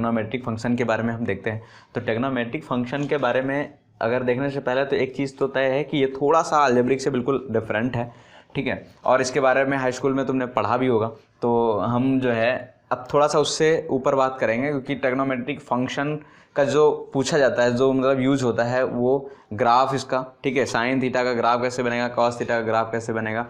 Trigonometric function के बारे में हम देखते हैं। तो ट्रिग्नोमेट्रिक फंक्शन के बारे में अगर देखने से पहले तो एक चीज़ तो तय है कि ये थोड़ा सा अलजेब्रिक से बिल्कुल डिफरेंट है, ठीक है, और इसके बारे में हाई स्कूल में तुमने पढ़ा भी होगा। तो हम जो है अब थोड़ा सा उससे ऊपर बात करेंगे, क्योंकि ट्रिग्नोमेट्रिक फंक्शन का जो पूछा जाता है, जो मतलब यूज होता है वो ग्राफ इसका, ठीक है, साइन थीटा का ग्राफ कैसे बनेगा, कॉस थीटा का ग्राफ कैसे बनेगा,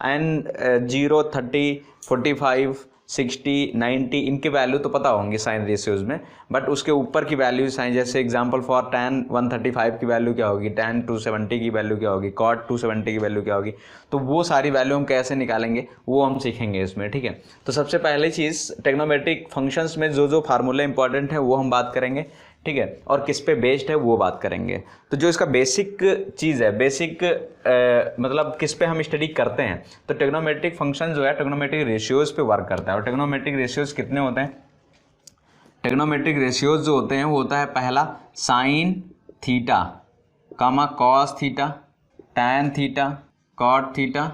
एंड 0, 30, 45, 60, 90 इनके वैल्यू तो पता होंगे साइन रेशियोज में, बट उसके ऊपर की वैल्यू साइन, जैसे एग्जांपल फॉर tan 135 की वैल्यू क्या होगी, tan 270 की वैल्यू क्या होगी, cot 270 की वैल्यू क्या होगी, तो वो सारी वैल्यू हम कैसे निकालेंगे वो हम सीखेंगे इसमें, ठीक है। तो सबसे पहले चीज़ ट्रिग्नोमेट्रिक फंक्शंस में जो फार्मूले इंपॉर्टेंट है वो हम बात करेंगे, ठीक है, और किस पे बेस्ड है वो बात करेंगे। तो जो इसका बेसिक चीज़ है, बेसिक मतलब किस पे हम स्टडी करते हैं, तो ट्रिग्नोमेट्रिक फंक्शन जो है ट्रिग्नोमेट्रिक रेशियोज पे वर्क करता है। और ट्रिग्नोमेट्रिक रेशियोज कितने होते हैं? ट्रिग्नोमेट्रिक रेशियोज जो होते हैं वो होता है पहला sine theta comma cos theta, tan theta, cot theta,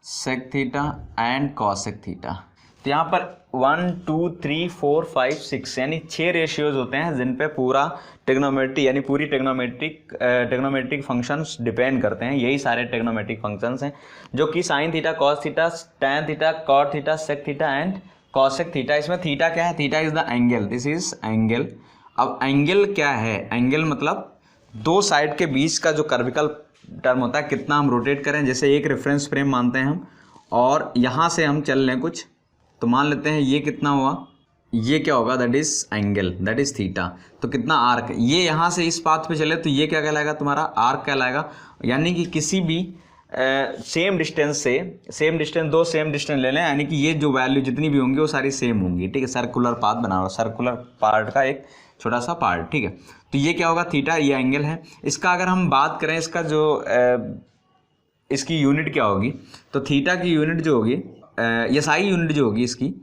sec theta and cosec theta. तो यहाँ पर 1, 2, 3, 4, 5, 6 यानी 6 रेशियोज होते हैं जिन पे पूरा ट्रिग्नोमेट्री यानी पूरी ट्रिग्नोमेट्रिक फंक्शंस डिपेंड करते हैं। यही सारे ट्रिग्नोमेट्रिक फंक्शंस हैं जो कि sine theta, cos theta, tan theta, cot theta, sec theta and cosec theta. इसमें थीटा क्या है? Theta is the angle, this is angle. अब एंगल क्या है? एंगल मतलब दो साइड के बीच का जो कर्विकल टर्म होता है, कितना हम रोटेट करें। जैसे एक रेफरेंस फ्रेम मानते हैं हम और यहाँ से हम चल लें कुछ, तो मान लेते हैं ये कितना हुआ, ये क्या होगा, that is angle, that is theta. तो कितना आर्क, ये यहाँ से इस पाथ पे चले तो ये क्या कहलाएगा, तुम्हारा आर्क कहलाएगा। यानी कि किसी भी सेम डिस्टेंस से दो सेम डिस्टेंस ले लें, यानी कि ये जो वैल्यू जितनी भी होंगी वो सारी सेम होंगी, ठीक है। सर्कुलर पाथ बना हुआ, सर्कुलर पार्ट का एक छोटा सा पार्ट, ठीक है। तो ये क्या होगा, थीटा, ये एंगल है। इसका अगर हम बात करें, इसका जो इसकी यूनिट क्या होगी, तो थीटा की यूनिट जो होगी, एसआई यूनिट जो होगी, इसकी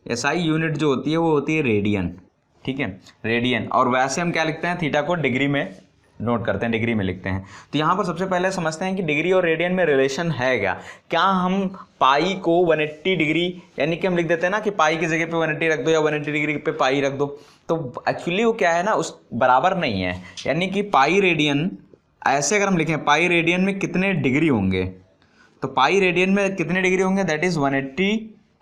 एसआई यूनिट जो होती है वो होती है रेडियन, ठीक है, रेडियन। और वैसे हम क्या लिखते हैं, थीटा को डिग्री में नोट करते हैं, डिग्री में लिखते हैं। तो यहाँ पर सबसे पहले समझते हैं कि डिग्री और रेडियन में रिलेशन है क्या। क्या हम पाई को 180 डिग्री, यानी कि हम लिख देते हैं ना कि पाई की जगह पे 180 रख दो या 180 डिग्री पे पाई रख दो, तो एक्चुअली वो क्या है ना, उस बराबर नहीं है। यानी कि पाई रेडियन, ऐसे अगर हम लिखें पाई रेडियन में कितने डिग्री होंगे, तो पाई रेडियन में कितने डिग्री होंगे, दैट इज 180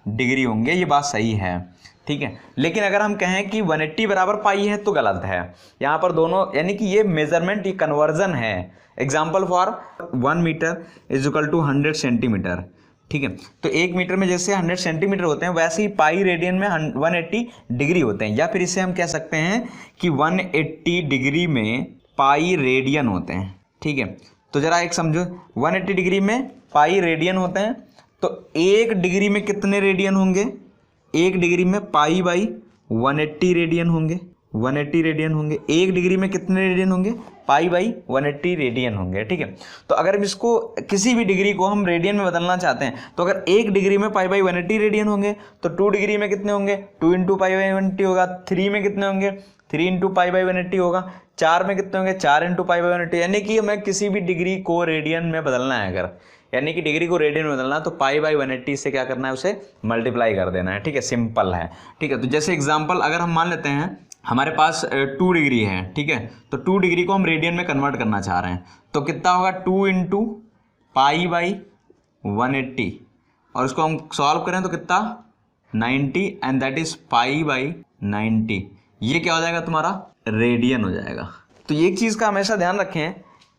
डिग्री होंगे, ये बात सही है, ठीक है। लेकिन अगर हम कहें कि 180 बराबर पाई है तो गलत है। यहाँ पर दोनों, यानी कि ये मेजरमेंट, ये कन्वर्जन है। Example for 1 metre is equal to 100 centimetre, ठीक है। तो 1 मीटर में जैसे 100 सेंटीमीटर होते हैं, वैसे ही पाई रेडियन में 180 डिग्री होते हैं। या फिर इसे हम कह सकते हैं कि 180 डिग्री में पाई रेडियन होते हैं, ठीक है। तो जरा एक समझो, 180 डिग्री में पाई रेडियन होते हैं, तो 1 डिग्री में कितने रेडियन होंगे, 1 डिग्री में पाई बाई 180 रेडियन होंगे, 180 रेडियन होंगे। 1 डिग्री में कितने रेडियन होंगे, पाई बाई 180 रेडियन होंगे, ठीक है। तो अगर हम इसको किसी भी डिग्री को हम रेडियन में बदलना चाहते हैं, तो अगर 1 डिग्री में पाई बाई 180 रेडियन होंगे, तो 2 डिग्री में कितने होंगे, 2 इंटू पाई बाई 180 होगा। 3 में कितने होंगे, 3 इंटू पाई बाई 180 होगा। 4 में कितने होंगे, 4 इंटू पाई बाई 180। यानी कि हमें किसी भी डिग्री को रेडियन में बदलना है, अगर यानी कि डिग्री को रेडियन में बदलना, तो पाई बाई 180 से क्या करना है, उसे मल्टीप्लाई कर देना है, ठीक है, सिंपल है, ठीक है। तो जैसे एग्जांपल अगर हम मान लेते हैं हमारे पास 2 डिग्री है, ठीक है, तो 2 डिग्री को हम रेडियन में कन्वर्ट करना चाह रहे हैं, तो कितना होगा, 2 इंटू पाई बाई 180, और इसको हम सॉल्व करें तो कितना, 90, and that is pi by 90। ये क्या हो जाएगा, तुम्हारा रेडियन हो जाएगा। तो एक चीज़ का हमेशा ध्यान रखें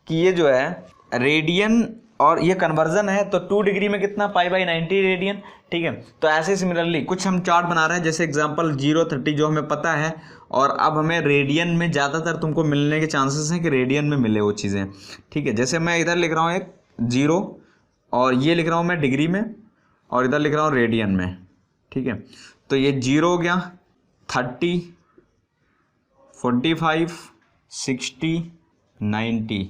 कि ये जो है रेडियन और ये कन्वर्जन है, तो 2 डिग्री में कितना, पाई बाई 90 रेडियन, ठीक है। तो ऐसे सिमिलरली कुछ हम चार्ट बना रहे हैं, जैसे एग्जांपल 0, 30 जो हमें पता है, और अब हमें रेडियन में ज़्यादातर तुमको मिलने के चांसेस हैं कि रेडियन में मिले वो चीज़ें, ठीक है। जैसे मैं इधर लिख रहा हूँ एक 0, और ये लिख रहा हूँ मैं डिग्री में, और इधर लिख रहा हूँ रेडियन में, ठीक है। तो ये 0 हो गया, 30, 45, 60, 90।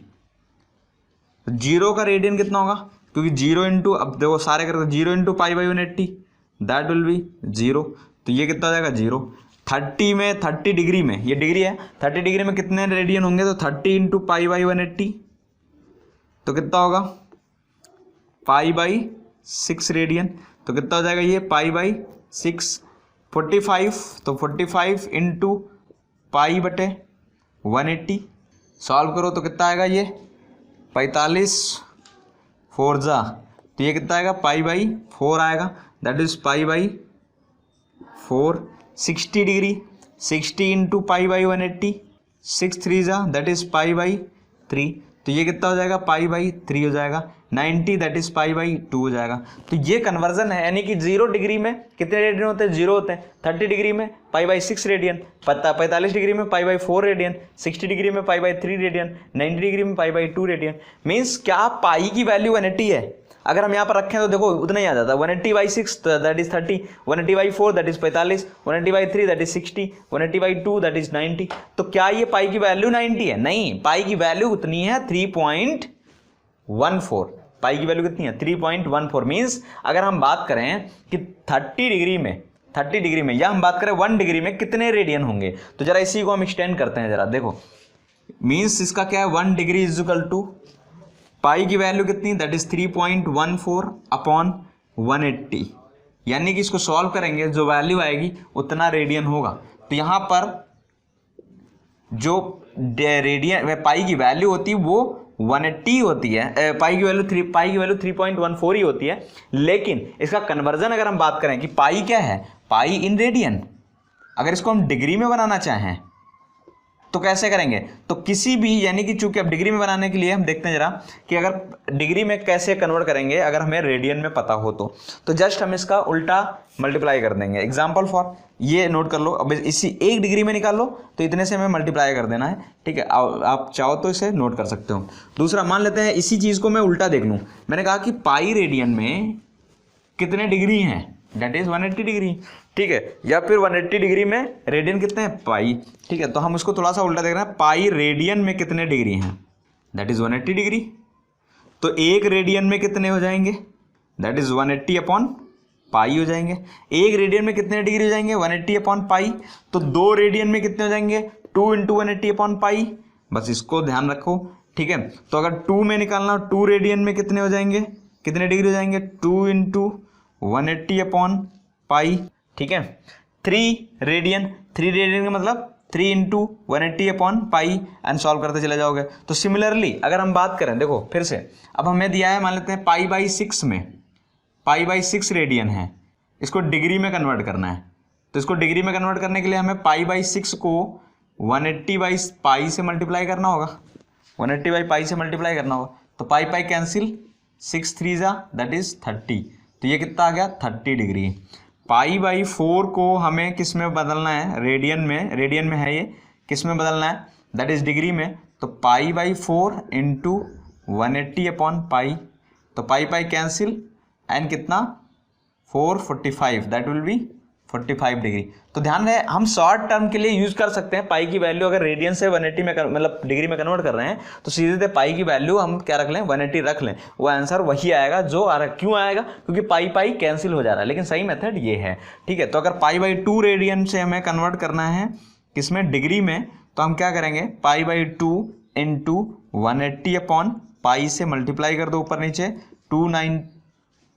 0 का रेडियन कितना होगा, क्योंकि 0 इंटू, अब देखो सारे करते 0 into pi by 180, that will B 0। तो ये कितना हो जाएगा, 0। 30 में, 30 डिग्री में, ये डिग्री है, 30 डिग्री में कितने रेडियन होंगे, तो 30 इंटू पाई बाई 180, तो कितना होगा, पाई बाई 6 रेडियन। तो कितना हो जाएगा ये, पाई बाई 6। 45, तो 45 इंटू पाई बटे 180, सॉल्व करो तो कितना आएगा ये 45 4 जा, तो ये कितना आएगा पाई बाई 4 आएगा, that is pi by 4। 60 degree 60 into pi by 180, 6 3 जा दैट इज पाई बाई 3, तो ये कितना हो जाएगा पाई बाई 3 हो जाएगा। 90 दैट इज पाई बाई 2 हो जाएगा। तो ये कन्वर्जन है, यानी कि 0 डिग्री में कितने रेडियन होते हैं 0 होते हैं, 30 डिग्री में पाई बाई 6 रेडियन, 45 डिग्री में पाई बाई 4 रेडियन, 60 डिग्री में पाई बाई 3 रेडियन, 90 डिग्री में पाई बाई 2 रेडियन। मीन्स क्या पाई की वैल्यू 180 है, अगर हम यहाँ पर रखें तो देखो उतना ही आ जाता है। 180 by 6 that is 30, 180 by 4 that is 45, 180 by 3 that is 60, 180 by 2 that is 90। तो क्या ये पाई की वैल्यू 90 है? नहीं, पाई की वैल्यू उतनी है 3.14। पाई की वैल्यू कितनी है 3.14। मीन्स अगर हम बात करें कि 30 डिग्री में या हम बात करें 1 डिग्री में कितने रेडियन होंगे, तो जरा इसी को हम एक्सटेंड करते हैं जरा देखो। मीन्स इसका क्या है 1 डिग्री इज इक्वल टू पाई की वैल्यू कितनी दैट इज 3.14 अपॉन 180, यानी कि इसको सॉल्व करेंगे जो वैल्यू आएगी उतना रेडियन होगा। तो यहाँ पर जो रेडियन पाई की वैल्यू होती है वो 180 होती है, पाई की वैल्यू 3.14 ही होती है। लेकिन इसका कन्वर्जन अगर हम बात करें कि पाई क्या है, पाई इन रेडियन, अगर इसको हम डिग्री में बनाना चाहें तो कैसे करेंगे, तो किसी भी, यानी कि चूंकि अब डिग्री में बनाने के लिए हम देखते हैं जरा कि अगर डिग्री में कैसे कन्वर्ट करेंगे अगर हमें रेडियन में पता हो तो जस्ट हम इसका उल्टा मल्टीप्लाई कर देंगे। एग्जाम्पल फॉर ये नोट कर लो, अब इसी 1 डिग्री में निकाल लो तो इतने से हमें मल्टीप्लाई कर देना है, ठीक है। आप चाहो तो इसे नोट कर सकते हो। दूसरा मान लेते हैं इसी चीज़ को मैं उल्टा देख लूँ, मैंने कहा कि पाई रेडियन में कितने डिग्री हैं, दैट इज 180 डिग्री, ठीक है। या फिर 180 डिग्री में रेडियन कितने हैं पाई, ठीक है। तो हम उसको थोड़ा सा उल्टा देख रहे हैं, पाई रेडियन में कितने डिग्री हैं, दैट इज 180 डिग्री। तो 1 रेडियन में कितने हो जाएंगे, दैट इज 180 अपॉन पाई हो जाएंगे। 1 रेडियन में कितने डिग्री हो जाएंगे 180 अपॉन पाई। तो 2 रेडियन में कितने हो जाएंगे 2 इंटू 180 अपॉन पाई, बस इसको ध्यान रखो, ठीक है। तो अगर 2 में निकालना 2 रेडियन में कितने हो जाएंगे, कितने डिग्री हो जाएंगे 2 इंटू 180 अपॉन पाई, ठीक है। 3 रेडियन का मतलब 3 into 180 upon pi, and solve करते चले जाओगे। तो सिमिलरली अगर हम बात करें, देखो फिर से, अब हमें दिया है मान लेते हैं पाई बाई 6 में पाई बाई 6 रेडियन है, इसको डिग्री में कन्वर्ट करना है। तो इसको डिग्री में कन्वर्ट करने के लिए हमें पाई बाई 6 को 180 बाई पाई से मल्टीप्लाई करना होगा, 180 बाई पाई से मल्टीप्लाई करना होगा। तो पाई पाई कैंसिल, 6 3 जा दैट इज 30, तो ये कितना आ गया 30 डिग्री। पाई बाई 4 को हमें किस में बदलना है, रेडियन में है ये, किस में बदलना है दैट इज डिग्री में। तो pi by 4 into 180 upon pi, तो पाई पाई कैंसिल एंड कितना 445 दैट विल बी 45 डिग्री। तो ध्यान रहे हम शॉर्ट टर्म के लिए यूज कर सकते हैं पाई की वैल्यू, अगर रेडियन से 180 में मतलब डिग्री में कन्वर्ट कर रहे हैं तो सीधे पाई की वैल्यू हम क्या रख लें 180 रख लें, वो आंसर वही आएगा जो आ रहा है। क्यों आएगा, क्योंकि पाई पाई कैंसिल हो जा रहा है, लेकिन सही मेथड ये है, ठीक है। तो अगर पाई बाई 2 रेडियन से हमें कन्वर्ट करना है किसमें डिग्री में, तो हम क्या करेंगे pi by 2 into 180 upon pi से मल्टीप्लाई कर दो ऊपर नीचे, 2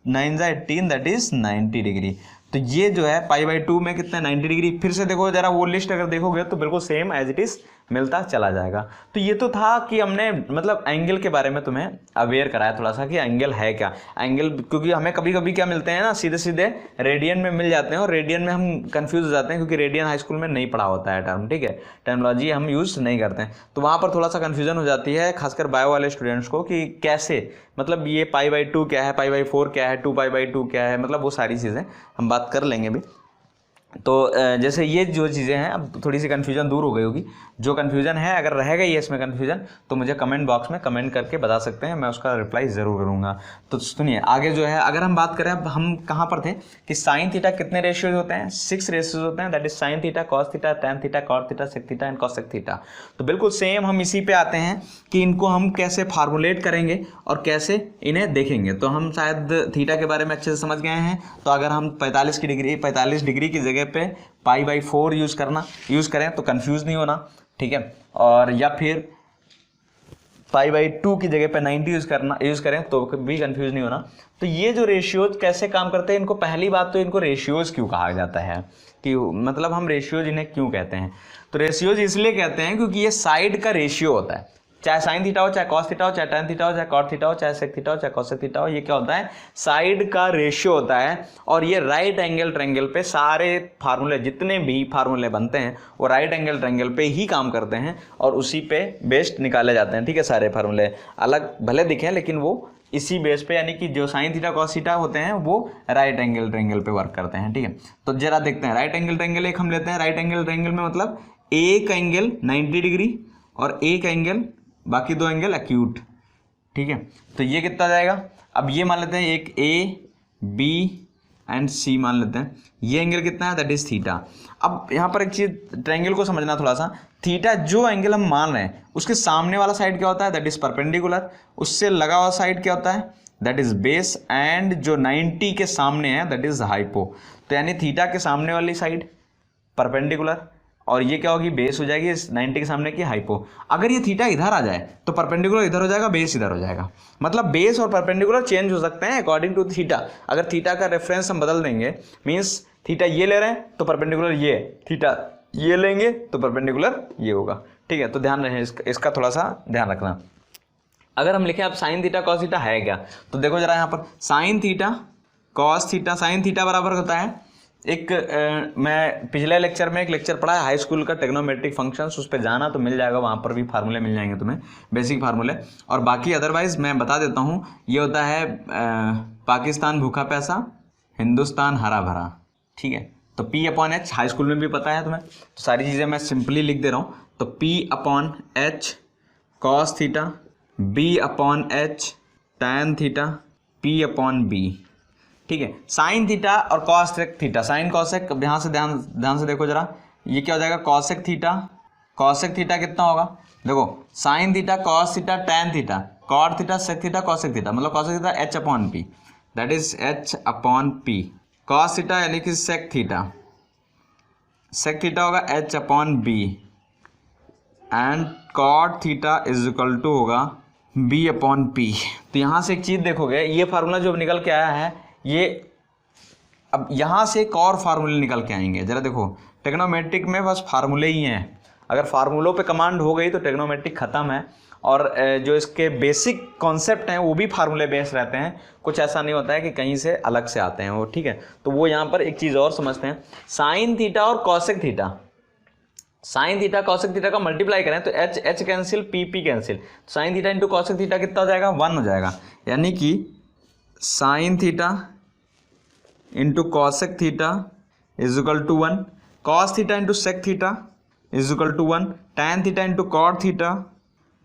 9 जा 18 दैट इज 90 डिग्री। तो ये जो है पाई बाई 2 में कितना 90 डिग्री। फिर से देखो जरा वो लिस्ट अगर देखोगे तो बिल्कुल सेम एज इट इज मिलता चला जाएगा। तो ये तो था कि हमने मतलब एंगल के बारे में तुम्हें अवेयर कराया थोड़ा सा कि एंगल है क्या, एंगल, क्योंकि हमें कभी कभी क्या मिलते हैं ना सीधे सीधे रेडियन में मिल जाते हैं और रेडियन में हम कंफ्यूज हो जाते हैं क्योंकि रेडियन हाई स्कूल में नहीं पढ़ा होता है टर्म, ठीक है, टर्मिनोलॉजी हम यूज़ नहीं करते हैं, तो वहाँ पर थोड़ा सा कन्फ्यूजन हो जाती है खासकर बायो वाले स्टूडेंट्स को कि कैसे मतलब ये पाई बाई 2 क्या है, पाई बाई 4 क्या है, 2 पाई बाई 2 क्या है, मतलब वो सारी चीज़ें हम बात कर लेंगे भी। तो जैसे ये जो चीज़ें हैं अब थोड़ी सी कन्फ्यूजन दूर हो गई होगी, जो कन्फ्यूजन है अगर रह गई है इसमें कन्फ्यूजन तो मुझे कमेंट बॉक्स में कमेंट करके बता सकते हैं, मैं उसका रिप्लाई ज़रूर करूँगा। तो सुनिए आगे जो है अगर हम बात करें, अब हम कहाँ पर थे कि साइन थीटा कितने रेशियोज होते हैं, 6 रेशियोज होते हैं, that is sine theta, cos theta, tan theta, cot theta, sec theta and cosec theta. तो बिल्कुल सेम हम इसी पे आते हैं कि इनको हम कैसे फार्मूलेट करेंगे और कैसे इन्हें देखेंगे। तो हम शायद थीटा के बारे में अच्छे से समझ गए हैं। तो अगर हम 45 डिग्री की जगह पे पाई बाई 4 यूज़ करें तो कंफ्यूज नहीं होना, ठीक है। और या फिर पाई बाई 2 की जगह पे 90 यूज़ करें तो भी कंफ्यूज नहीं होना। तो ये जो रेशियोज कैसे काम करते हैं, इनको पहली बात तो इनको रेशियोज क्यों कहा जाता है, कि मतलब हम रेशियोज इन्हें क्यों कहते हैं, तो रेशियोज इसलिए कहते हैं क्योंकि ये साइड का रेशियो होता है, चाहे साइन थीटा हो, चाहे कॉस थीटा हो, चाहे टैन थीटा हो, चाहे कॉट थीटा हो, चाहे सेक थीटा हो, चाहे कोसेक थीटा हो, ये क्या होता है, साइड का रेशियो होता है। और ये राइट एंगल ट्रायंगल पे सारे फार्मूले, जितने भी फार्मूले बनते हैं वो राइट एंगल ट्रायंगल पे ही काम करते हैं और उसी पे बेस्ड निकाले जाते हैं, ठीक है। सारे फार्मूले अलग भले दिखें लेकिन वो इसी बेस पे, यानी कि जो साइन थीटा कॉस थीटा होते हैं वो राइट एंगल ट्रायंगल पे वर्क करते हैं, ठीक है। तो जरा देखते हैं राइट एंगल ट्रायंगल एक हम लेते हैं। राइट एंगल ट्रायंगल में मतलब एक एंगल 90 डिग्री और एक एंगल, बाकी दो एंगल एक्यूट, ठीक है। तो ये कितना जाएगा, अब ये मान लेते हैं एक ए बी एंड सी मान लेते हैं, ये एंगल कितना है, दैट इज थीटा। अब यहाँ पर एक चीज ट्रायंगल को समझना थोड़ा सा, थीटा जो एंगल हम मान रहे हैं उसके सामने वाला साइड क्या होता है, दैट इज परपेंडिकुलर, उससे लगा हुआ साइड क्या होता है, दैट इज बेस, एंड जो 90 के सामने है दैट इज हाइपो। तो यानी थीटा के सामने वाली साइड परपेंडिकुलर और ये क्या होगी, बेस हो जाएगी इस 90 के सामने की हाइपो। अगर ये थीटा इधर आ जाए तो परपेंडिकुलर इधर हो जाएगा, बेस इधर हो जाएगा। मतलब बेस और परपेंडिकुलर चेंज हो सकते हैं अकॉर्डिंग टू थीटा। अगर थीटा का रेफरेंस हम बदल देंगे, मीन्स थीटा ये ले रहे हैं तो परपेंडिकुलर ये, थीटा ये लेंगे तो परपेंडिकुलर ये होगा, ठीक है। तो ध्यान रहे इसका थोड़ा सा ध्यान रखना। अगर हम लिखें अब साइन थीटा कॉस थीटा है क्या, तो देखो जरा यहाँ पर sign theta cos theta, sine theta बराबर होता है एक मैं पिछले लेक्चर में एक लेक्चर पढ़ा है हाई स्कूल का ट्रिग्नोमेट्रिक फंक्शंस, उस पर जाना तो मिल जाएगा, वहाँ पर भी फार्मूले मिल जाएंगे तुम्हें, बेसिक फार्मूले। और बाकी अदरवाइज मैं बता देता हूँ, ये होता है पाकिस्तान भूखा प्यासा, हिंदुस्तान हरा भरा, ठीक है। तो P upon H high school में भी पता है तुम्हें, तो सारी चीज़ें मैं सिंपली लिख दे रहा हूँ। तो P upon H cos theta, B upon H tan theta, P upon B, ठीक है। साइन थीटा और कॉसेक थीटा, साइन कॉसेक, यहाँ से ध्यान से देखो जरा, ये क्या हो जाएगा, कॉसेक थीटा, कॉसेक थीटा कितना होगा, देखो sine theta cos theta tan theta cot theta sec theta cosec theta, मतलब cosec theta H upon P, that is H upon P. Cos theta यानी कि सेक थीटा, सेक थीटा होगा H upon B, and cot theta is equal to होगा B upon P. तो यहाँ से एक चीज़ देखोगे, ये फार्मूला जो निकल के आया है, ये अब यहाँ से एक और फार्मूले निकल के आएंगे। जरा देखो ट्रिग्नोमेट्रिक में बस फार्मूले ही हैं, अगर फार्मूलों पे कमांड हो गई तो ट्रिग्नोमेट्रिक ख़त्म है। और जो इसके बेसिक कॉन्सेप्ट हैं वो भी फार्मूले बेस्ड रहते हैं, कुछ ऐसा नहीं होता है कि कहीं से अलग से आते हैं वो, ठीक है। तो वो यहाँ पर एक चीज़ और समझते हैं, साइन थीटा और cosec theta, sine theta cosec theta का मल्टीप्लाई करें तो H H cancel P P cancel, sine theta into cosec theta कितना हो जाएगा, 1 हो जाएगा। यानी कि sine theta into cosec theta is equal to 1, cos theta into sec theta is equal to 1, tan theta into cot theta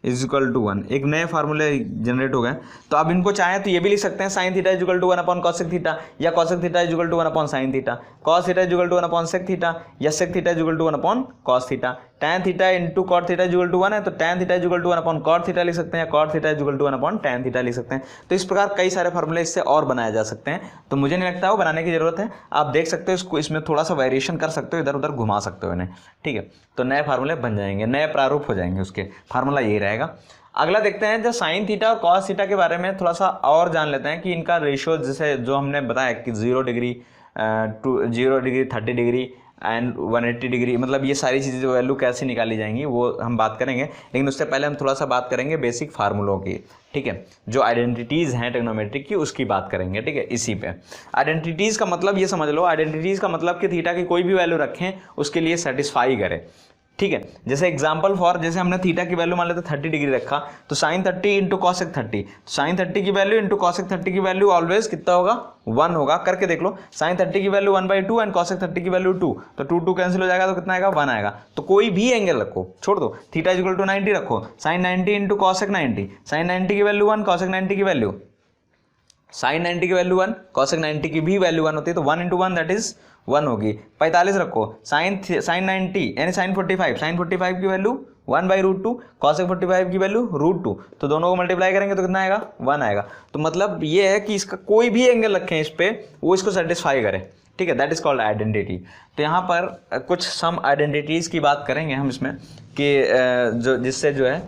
is equal to 1। एक नए फार्मूले जनरेट हो गए। तो अब इनको चाहें तो ये भी लिख सकते हैं, sine theta is equal to 1 upon cosec theta, या cosec theta is equal to 1 upon sine theta, cos theta is equal to 1 upon sec theta, या sec theta is equal to 1 upon cos theta. Tan theta into cot theta is equal to 1 है तो tan theta is equal to 1 upon cot theta लिख सकते हैं, या cot theta is equal to 1 upon tan theta लिख सकते हैं। तो इस प्रकार कई सारे फार्मूले इससे और बनाए जा सकते हैं, तो मुझे नहीं लगता वो बनाने की जरूरत है। आप देख सकते हो इसको, इसमें थोड़ा सा वेरिएशन कर सकते हो, इधर उधर घुमा सकते हो इन्हें, ठीक है। तो नए फार्मूले बन जाएंगे, नए प्रारूप हो जाएंगे, उसके फार्मूला यही रहेगा। अगला देखते हैं, जो साइन थीटा और कॉस थीटा के बारे में थोड़ा सा और जान लेते हैं कि इनका रेशियो, जैसे जो हमने बताया कि 0 degree to 0 degree 30 degree and 180 degree, मतलब ये सारी चीज़ें जो वैल्यू कैसे निकाली जाएंगी वो हम बात करेंगे। लेकिन उससे पहले हम थोड़ा सा बात करेंगे बेसिक फार्मूलों की, ठीक है। जो आइडेंटिटीज़ हैं ट्रिग्नोमेट्रिक की उसकी बात करेंगे, ठीक है। इसी पे आइडेंटिटीज़ का मतलब ये समझ लो, आइडेंटिटीज़ का मतलब कि थीटा की कोई भी वैल्यू रखें उसके लिए सेटिस्फाई करे, ठीक है। जैसे एग्जाम्पल फॉर, जैसे हमने थीटा की वैल्यू मान लेते 30 डिग्री रखा, तो साइन 30 इंटू कॉसेक 30, साइन 30 की वैल्यू इंटू कॉसेक 30 की वैल्यू ऑलवेज कितना होगा, 1 होगा। करके देख लो, साइन 30 की वैल्यू 1/2 एंड कॉसेक 30 की वैल्यू 2, तो 2 कैंसिल हो जाएगा तो कितना आएगा, 1 आएगा। तो कोई भी एंगल रखो, छोड़ दो, थीटा इज इक्वल टू 90 रखो, साइन 90 इंटू कॉसेक 90, साइन 90 की वैल्यू 1, कॉसेक 90 की वैल्यू, साइन 90 की वैल्यू 1, कॉसेक 90 की भी वैल्यू 1 होती है, तो 1 इंटू 1 दैट इज 1 होगी। 45 रखो, साइन 90 यानी साइन 45 की वैल्यू 1/√2, कॉसेक 45 की वैल्यू √2, तो दोनों को मल्टीप्लाई करेंगे तो कितना आएगा, 1 आएगा। तो मतलब ये है कि इसका कोई भी एंगल रखें इस पे, वो इसको सेटिस्फाई करे, ठीक है। That is called identity. तो यहाँ पर कुछ सम आइडेंटिटीज़ की बात करेंगे हम इसमें, कि जो जिससे जो है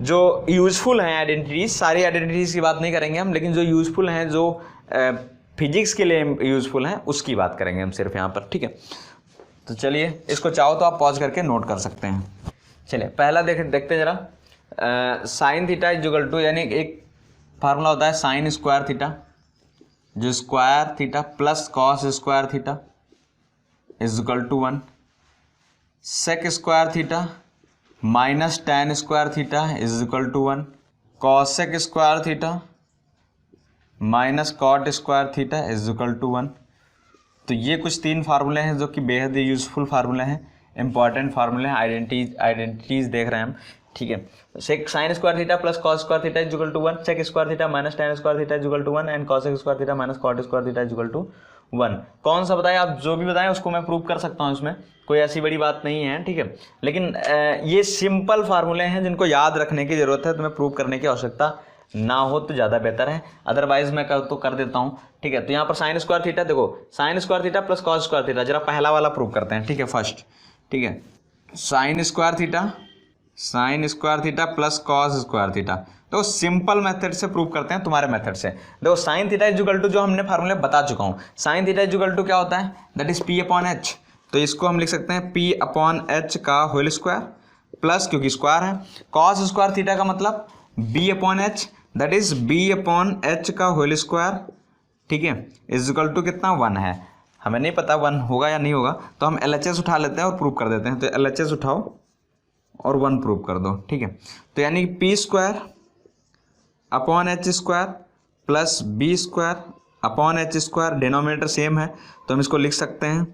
जो यूज़फुल हैं आइडेंटिटीज़, सारी आइडेंटिटीज़ की बात नहीं करेंगे हम, लेकिन जो यूज़फुल हैं, जो फिजिक्स के लिए यूज़फुल हैं, उसकी बात करेंगे हम सिर्फ यहाँ पर, ठीक है। तो चलिए इसको चाहो तो आप पॉज करके नोट कर सकते हैं। चलिए पहला देखते हैं जरा। साइन थीटा इक्वल टू, यानी एक फार्मूला होता है साइन स्क्वायर थीटा, जो square theta plus cos square theta is equal to 1, sec square theta minus tan square theta is equal to 1, cosec square theta minus cot square theta is equal to 1। तो ये कुछ 3 फार्मूले हैं जो कि बेहद ही useful फार्मूले हैं, इंपॉर्टेंट फार्मूले हैं, आइडेंटिटीज देख रहे हैं हम, ठीक है। Sec sine square theta plus cos square theta is equal to 1, sec square theta minus tan square theta is equal to 1 and cosec square theta minus cot square theta is equal to 1। कौन सा बताएं आप, जो भी बताएं उसको मैं prove कर सकता हूँ, इसमें कोई ऐसी बड़ी बात नहीं है, ठीक है। लेकिन ये सिंपल फार्मूले हैं जिनको याद रखने की जरूरत है, तुम्हें प्रूव करने की आवश्यकता ना हो तो ज़्यादा बेहतर है, अदरवाइज मैं कर देता हूँ, ठीक है। तो यहाँ पर साइन स्क्वायर थीटा, देखो sign square theta plus cos square theta, जरा पहला वाला प्रूव करते हैं, ठीक है, फर्स्ट, ठीक है। Sine square theta plus cos square theta, तो सिंपल मेथड से प्रूव करते हैं, तुम्हारे मेथड से। देखो sine theta is equal to, जो हमने फार्मूले बता चुका हूँ, sine theta is equal to क्या होता है, that is P upon H. तो इसको हम लिख सकते हैं पी अपॉन एच का होल स्क्वायर प्लस, क्योंकि स्क्वायर है, कॉस स्क्वायर थीटा का मतलब B upon H, that is B upon H का होल स्क्वायर, ठीक है, इज इक्वल टू कितना 1 है। हमें नहीं पता 1 होगा या नहीं होगा, तो हम LHS उठा लेते हैं और प्रूव कर देते हैं। तो LHS उठाओ और 1 प्रूव कर दो, ठीक है। तो यानी P square upon H square plus B square upon H square, denominator same है तो हम इसको लिख सकते हैं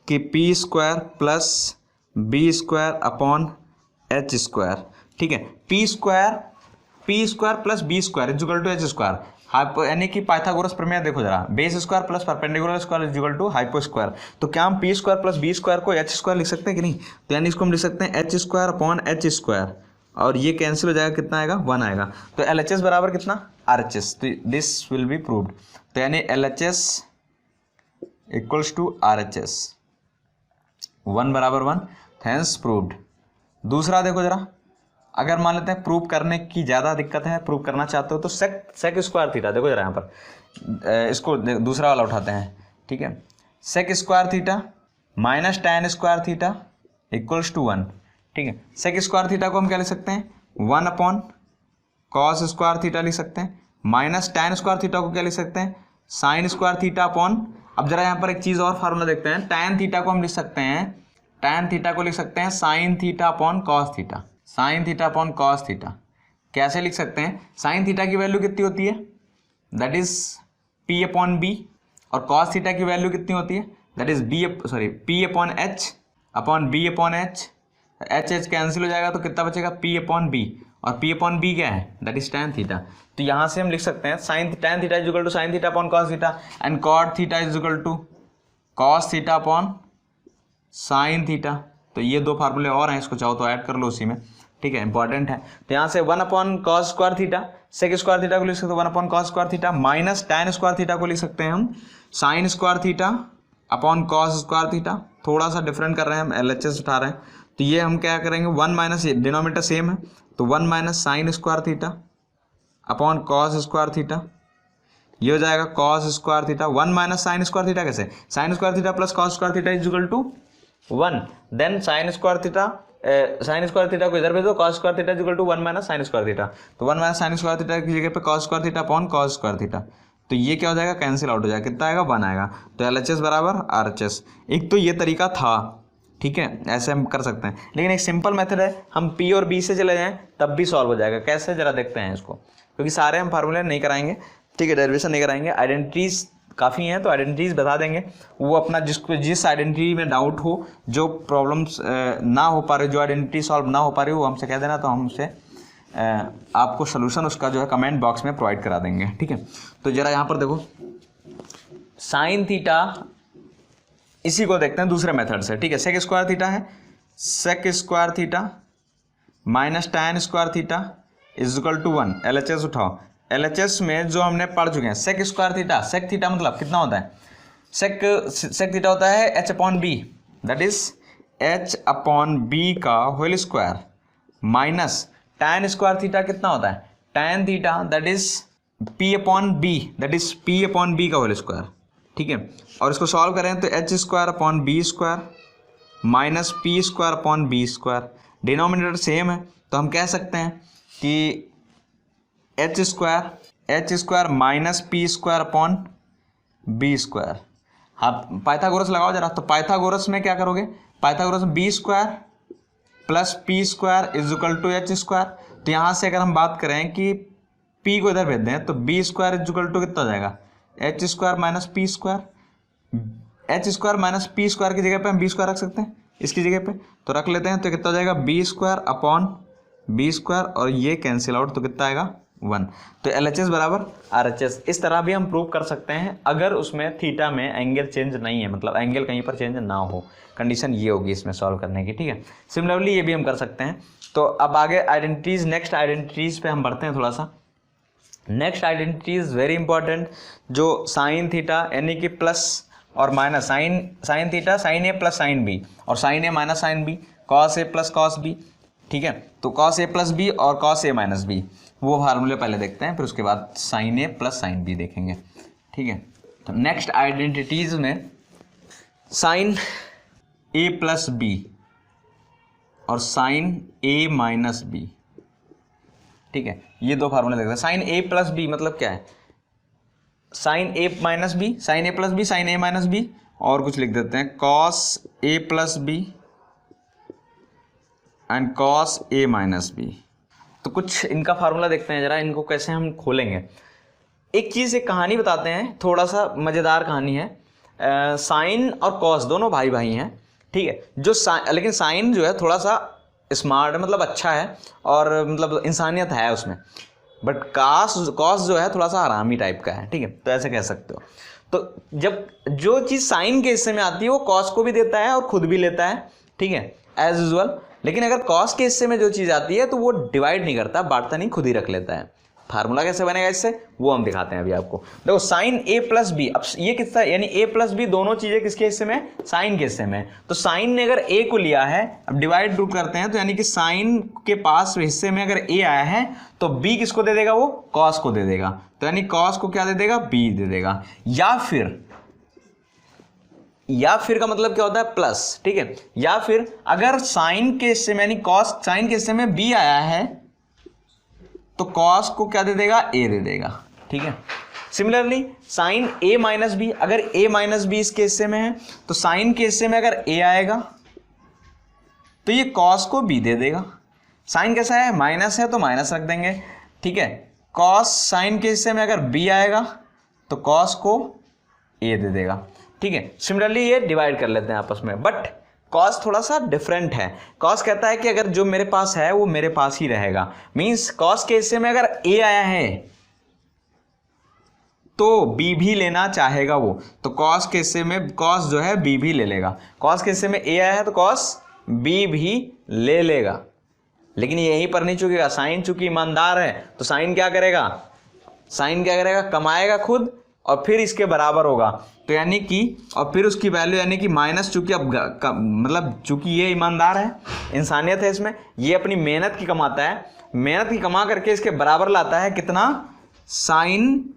कि P square plus B square upon H square, ठीक है। P square plus B square is equal to H square, यानी कि पाइथागोरस प्रमेय देखो जरा, base square plus perpendicular square is equal to hypo square. तो क्या हम P square plus B square को एच स्क्वायर लिख सकते हैं कि नहीं, तो यानी इसको हम लिख सकते हैं H square upon H square, और ये कैंसिल हो जाएगा, कितना आएगा 1 आएगा। तो LHS बराबर कितना RHS, तो दिस विल बी प्रूव्ड। तो यानी LHS इक्वल्स टू RHS, 1 बराबर 1, हैंस प्रूव्ड। दूसरा देखो जरा, अगर मान लेते हैं प्रूव करने की ज़्यादा दिक्कत है, प्रूव करना चाहते हो तो सेक स्क्वायर थीटा, देखो जरा यहाँ पर इसको दूसरा वाला उठाते हैं, ठीक है। Sec square theta minus tan square theta equals to 1, ठीक है। सेक स्क्वायर थीटा को हम क्या लिख सकते हैं, 1 अपॉन कॉस स्क्वायर थीटा लिख सकते हैं, माइनस टैन स्क्वायर थीटा को क्या लिख सकते हैं, साइन स्क्वायर थीटा अपॉन, अब जरा यहाँ पर एक चीज़ और फार्मूला देखते हैं, टैन थीटा को हम लिख सकते हैं, टैन थीटा को लिख सकते हैं sine theta upon cos theta, sine theta upon cos theta. कैसे लिख सकते हैं, साइन थीटा की वैल्यू कितनी होती है, that is P upon B, और कॉस थीटा की वैल्यू कितनी होती है, that is P upon H upon B upon H, H cancel हो जाएगा तो कितना बचेगा, पी अपॉन बी, और पी अपॉन बी क्या है, दैट इज टैन थीटा। तो यहाँ से हम लिख सकते हैं sine tan theta is equal to sine theta upon cos theta, and cot theta is equal to cos theta upon sine theta. तो ये 2 फार्मूले और हैं, इसको चाहो तो ऐड कर लो उसी में, ठीक है, इंपॉर्टेंट है। तो यहाँ से 1 upon cos square theta, sec square theta को लिख सकते हो 1 upon cos square theta, minus tan square theta को लिख सकते हैं हम sine square theta upon cos square theta. थोड़ा सा डिफरेंट कर रहे हैं हम, LHS उठा रहे हैं, तो ये हम क्या करेंगे, 1 माइनस, डिनोमिनेटर सेम है तो 1 minus sine square theta upon cos square theta, ये हो जाएगा cos square theta, 1 minus sine square theta, कैसे, sine square theta plus cos square theta is equal to 1, then sine square theta को इधर भेज दो, cos square theta is equal to 1 minus sine square theta, तो 1 minus sine square theta की जगह पे cos square theta upon cos square theta, तो ये क्या हो जाएगा, कैंसिल आउट हो जाएगा, कितना आएगा 1 आएगा। तो LHS बराबर RHS। एक तो ये तरीका था, ठीक है, ऐसे हम कर सकते हैं, लेकिन एक सिंपल मेथड है, हम P और B से चले जाएं तब भी सॉल्व हो जाएगा। कैसे, जरा देखते हैं इसको, क्योंकि सारे हम फार्मूले नहीं कराएंगे, ठीक है, डेरिवेशन नहीं कराएंगे, आइडेंटिटीज काफ़ी हैं तो आइडेंटिटीज बता देंगे, वो अपना जिस आइडेंटिटी में डाउट हो, जो प्रॉब्लम्स ना हो पा रही, जो आइडेंटिटी सॉल्व ना हो पा रही वो हमसे कह देना, तो हम उससे आपको सोल्यूशन उसका जो है कमेंट बॉक्स में प्रोवाइड करा देंगे, ठीक है। तो जरा यहाँ पर देखो, साइन थीटा, इसी को देखते हैं दूसरे मेथड से, ठीक है। सेक स्क्वायर थीटा है, sec square theta minus tan square theta is equal to 1, LHS उठाओ। LHS में जो हमने पढ़ चुके हैं, sec square theta, sec theta मतलब कितना होता है, सेक थीटा होता है h upon B, that is h upon B का whole square, minus tan square theta कितना होता है, tan theta that is p upon B, that is p upon B का होल स्क्वायर, ठीक है। और इसको सॉल्व करें तो h square upon B square minus P square upon B square, denominator same है तो हम कह सकते हैं कि H square minus P square upon B square. आप पाइथागोरस लगाओ जरा, तो पाइथागोरस में क्या करोगे, पाइथागोरस में B square plus P square is equal to H square. तो यहाँ से अगर हम बात करें कि पी को इधर भेज दें तो B square is equal to कितना हो जाएगा, H square minus P square. H square minus P square की जगह पे हम बी स्क्वायर रख सकते हैं, इसकी जगह पे तो रख लेते हैं। तो कितना हो जाएगा, B square upon B square, और ये कैंसिल आउट तो कितना आएगा 1। तो LHS बराबर RHS। इस तरह भी हम प्रूव कर सकते हैं अगर उसमें थीटा में एंगल चेंज नहीं है, मतलब एंगल कहीं पर चेंज ना हो, कंडीशन ये होगी इसमें सॉल्व करने की, ठीक है। सिमिलरली ये भी हम कर सकते हैं। तो अब आगे आइडेंटिटीज, नेक्स्ट आइडेंटिटीज पे हम बढ़ते हैं थोड़ा सा। नेक्स्ट आइडेंटिटीज वेरी इंपॉर्टेंट, जो साइन थीटा यानी कि प्लस और minus, sine theta sine A plus sine B, और sign A minus sine B, cos A plus cos B, ठीक है। तो कॉस ए प्लस बी और कॉस ए माइनस बी, वो फार्मूले पहले देखते हैं, फिर उसके बाद sign A plus sine B देखेंगे, ठीक है। तो नेक्स्ट आइडेंटिटीज में साइन ए प्लस बी और साइन ए माइनस बी, ठीक है, ये दो फार्मूले देखते हैं। साइन ए प्लस बी मतलब क्या है, sine A minus B, sine A plus B, sine A minus B, और कुछ लिख देते हैं cos A plus B and cos A minus B. तो कुछ इनका फार्मूला देखते हैं जरा, इनको कैसे हम खोलेंगे। एक चीज़, एक कहानी बताते हैं, थोड़ा सा मज़ेदार कहानी है। साइन और कॉस दोनों भाई भाई हैं, ठीक है। जो लेकिन साइन जो है थोड़ा सा स्मार्ट है, मतलब अच्छा है, और मतलब इंसानियत है उसमें, बट कॉस जो है थोड़ा सा हरामी टाइप का है, ठीक है। तो ऐसे कह सकते हो। तो जब जो चीज़ साइन के हिस्से में आती है वो कॉस को भी देता है और खुद भी लेता है, ठीक है, एज यूजुअल। लेकिन अगर कॉस के हिस्से में जो चीज़ आती है तो वो डिवाइड नहीं करता, बांटता नहीं, खुद ही रख लेता है। फार्मूला कैसे बनेगा इससे, वो हम दिखाते हैं अभी आपको। देखो साइन ए प्लस बी, अब ये किसका, यानी ए प्लस बी दोनों चीज़ें किसके हिस्से में, साइन के हिस्से में। तो साइन ने अगर ए को लिया है, अब डिवाइड प्रूव करते हैं, तो यानी कि साइन के पास हिस्से में अगर ए आया है तो बी किसको दे देगा, वो कॉस को दे देगा। तो यानी कॉस को क्या दे देगा, बी दे देगा। या फिर का मतलब क्या होता है, प्लस, ठीक है। या फिर अगर साइन के हिस्से में, यानी कॉस साइन के हिस्से में बी आया है तो कॉस को क्या दे देगा, ए दे देगा, ठीक है। Similarly sign A minus B, अगर ए माइनस बी इसके हिस्से में है तो साइन के हिस्से में अगर ए आएगा तो ये कॉस को बी दे देगा। साइन कैसा है, माइनस है तो माइनस रख देंगे, ठीक है। कॉस साइन के हिस्से में अगर बी आएगा तो कॉस को ए दे देगा, ठीक है। सिमिलरली ये डिवाइड कर लेते हैं आपस में, बट कॉस थोड़ा सा डिफरेंट है। कॉस कहता है कि अगर जो मेरे पास है वो मेरे पास ही रहेगा, मींस कॉस के हिस्से में अगर ए आया है तो बी भी लेना चाहेगा वो, तो कॉस के हिस्से में कॉस जो है बी भी ले लेगा। कॉस के हिस्से में ए आया है तो कॉस बी भी ले लेगा, लेकिन यहीं पर नहीं चुकेगा। साइन चूंकि ईमानदार है तो साइन क्या करेगा, कमाएगा खुद और फिर इसके बराबर होगा, तो यानी कि और फिर उसकी वैल्यू यानी कि माइनस, चूंकि अब मतलब चूंकि ये ईमानदार है, इंसानियत है इसमें, ये अपनी मेहनत की कमाता है, मेहनत की कमा करके इसके बराबर लाता है कितना, sign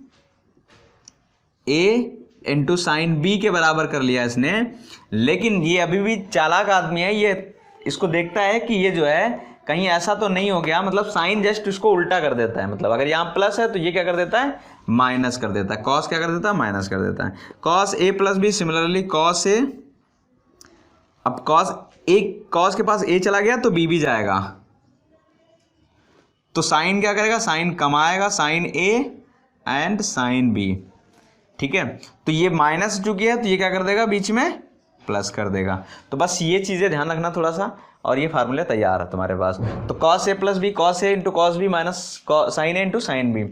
A into sine B के बराबर कर लिया इसने। लेकिन ये अभी भी चालाक आदमी है, ये इसको देखता है कि ये जो है कहीं ऐसा तो नहीं हो गया, मतलब साइन जस्ट इसको उल्टा कर देता है, मतलब अगर यहाँ प्लस है तो ये क्या कर देता है, माइनस कर देता है। कॉस क्या कर देता है, माइनस कर देता है। Cos A plus B, similarly cos A, अब कॉस के पास ए चला गया तो बी भी जाएगा, तो साइन क्या करेगा, साइन कमाएगा, sine A and sine B, ठीक है। तो ये माइनस चुकी है तो ये क्या कर देगा, बीच में प्लस कर देगा। तो बस ये चीज़ें ध्यान रखना थोड़ा सा, और ये फार्मूला तैयार है तुम्हारे पास। तो cos A plus B, cos A into cos B minus sine A into sine B,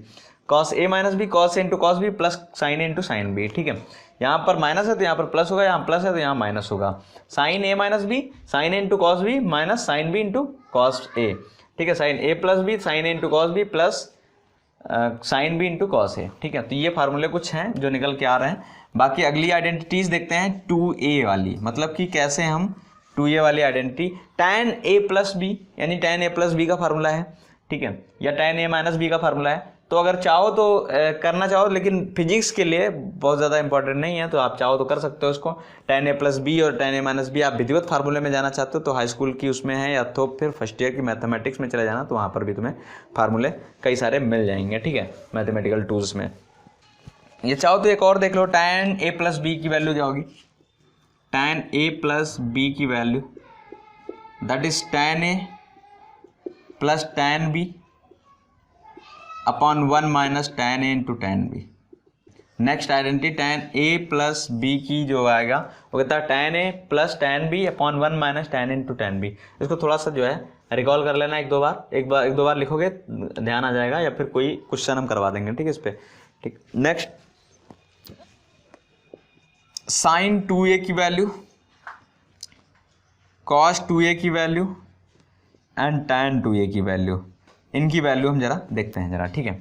cos A minus B, cos A into cos B plus sine A into sine B, ठीक है। यहाँ पर minus है तो यहाँ पर plus होगा, यहाँ प्लस है तो यहाँ माइनस होगा। Sine A minus B, sine A into cos B minus sine B into cos A, ठीक है। Sine A plus B, sine A into cos B plus sine B into cos A, ठीक है। तो ये फार्मूले कुछ हैं जो निकल के आ रहे हैं। बाकी अगली आइडेंटिटीज देखते हैं 2a वाली, मतलब कि कैसे हम 2a वाली identity, tan a plus B यानी tan a प्लस बी का फार्मूला है, ठीक है, या tan a माइनस बी का फार्मूला है। तो अगर चाहो तो करना चाहो, लेकिन फिजिक्स के लिए बहुत ज़्यादा इंपॉर्टेंट नहीं है, तो आप चाहो तो कर सकते हो इसको। tan a + b और tan a - b आप विधिवत फार्मूले में जाना चाहते हो तो हाई स्कूल की उसमें है, या तो फिर फर्स्ट ईयर की मैथमेटिक्स में चले जाना, तो वहाँ पर भी तुम्हें फार्मूले कई सारे मिल जाएंगे, ठीक है, मैथमेटिकल टूल्स में। ये चाहो तो एक और देख लो, tan a + b की वैल्यू क्या होगी, tan a + b की value that is tan a + tan b upon 1 - tan a × tan b। Next identity tan a + b की जो आएगा वो कहता है tan a + tan b upon 1 - tan a × tan b। इसको थोड़ा सा जो है रिकॉल कर लेना एक दो बार लिखोगे ध्यान आ जाएगा, या फिर कोई क्वेश्चन हम करवा देंगे, ठीक है, इस पर, ठीक। नेक्स्ट sin 2a की वैल्यू, cos 2a की वैल्यू एंड tan 2a की वैल्यू, इनकी वैल्यू हम जरा देखते हैं जरा, ठीक है।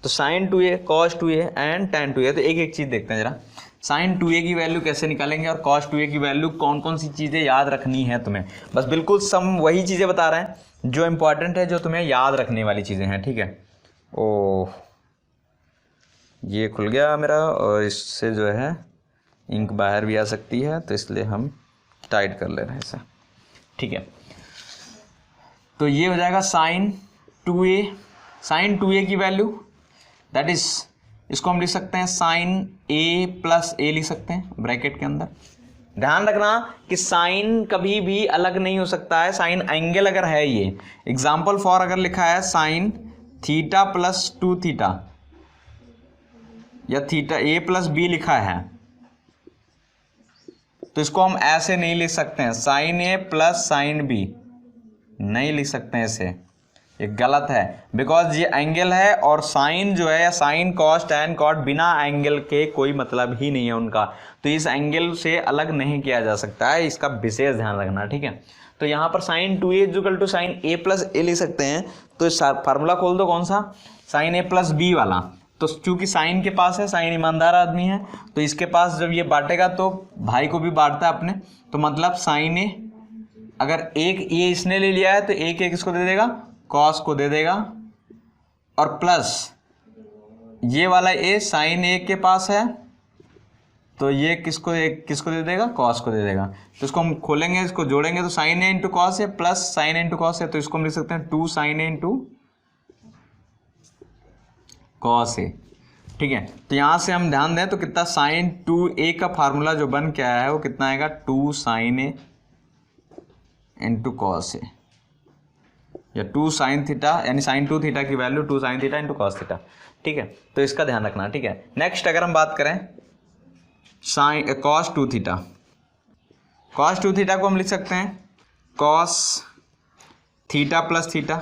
तो sin 2a, cos 2a and tan 2a, तो एक एक चीज़ देखते हैं जरा। sin 2a की वैल्यू कैसे निकालेंगे और cos 2a की वैल्यू कौन कौन सी चीज़ें याद रखनी है तुम्हें, बस बिल्कुल सम वही चीज़ें बता रहे हैं जो इंपॉर्टेंट है, जो तुम्हें याद रखने वाली चीज़ें हैं, ठीक है। ओह, ये खुल गया मेरा, और इससे जो है इंक बाहर भी आ सकती है, तो इसलिए हम टाइट कर ले रहे हैं इसे, ठीक है। तो ये हो जाएगा sin 2a की वैल्यू दैट इज, इसको हम लिख सकते हैं sin a + a लिख सकते हैं ब्रैकेट के अंदर। ध्यान रखना कि साइन कभी भी अलग नहीं हो सकता है, साइन एंगल अगर है, ये एग्जाम्पल फॉर अगर लिखा है sin थीटा + 2 थीटा या थीटा a + b लिखा है, तो इसको हम ऐसे नहीं लिख सकते हैं, sin a + sin b नहीं लिख सकते हैं इसे, ये गलत है, बिकॉज ये एंगल है, और साइन जो है साइन cos tan cot बिना एंगल के कोई मतलब ही नहीं है उनका, तो इस एंगल से अलग नहीं किया जा सकता है, इसका विशेष ध्यान रखना, ठीक है। तो यहाँ पर sin 2a = sin a + a लिख सकते हैं, तो फार्मूला खोल दो, कौन सा, sin a + b वाला। तो चूंकि साइन के पास है, साइन ईमानदार आदमी है, तो इसके पास जब ये बांटेगा तो भाई को भी बांटता है अपने, तो मतलब sin a, अगर एक ये इसने ले लिया है तो एक इसको दे देगा, कॉस को दे देगा, और प्लस ये वाला ए sin a के पास है, तो ये किसको दे देगा, कॉस को दे देगा। तो इसको हम खोलेंगे, इसको जोड़ेंगे, तो sin a × cos है प्लस sin a × cos है, तो इसको हम लिख सकते हैं 2 sin a × cos a, ठीक है। तो यहाँ से हम ध्यान दें तो कितना sin 2a का फार्मूला जो बन के आया है वो कितना आएगा, 2 sin a × cos a, या 2 sin थीटा, यानी sin 2 थीटा की value 2 sin theta × cos theta, ठीक है। तो इसका ध्यान रखना, ठीक है। नेक्स्ट अगर हम बात करें cos 2 थीटा, cos 2 थीटा को हम लिख सकते हैं cos थीटा + थीटा,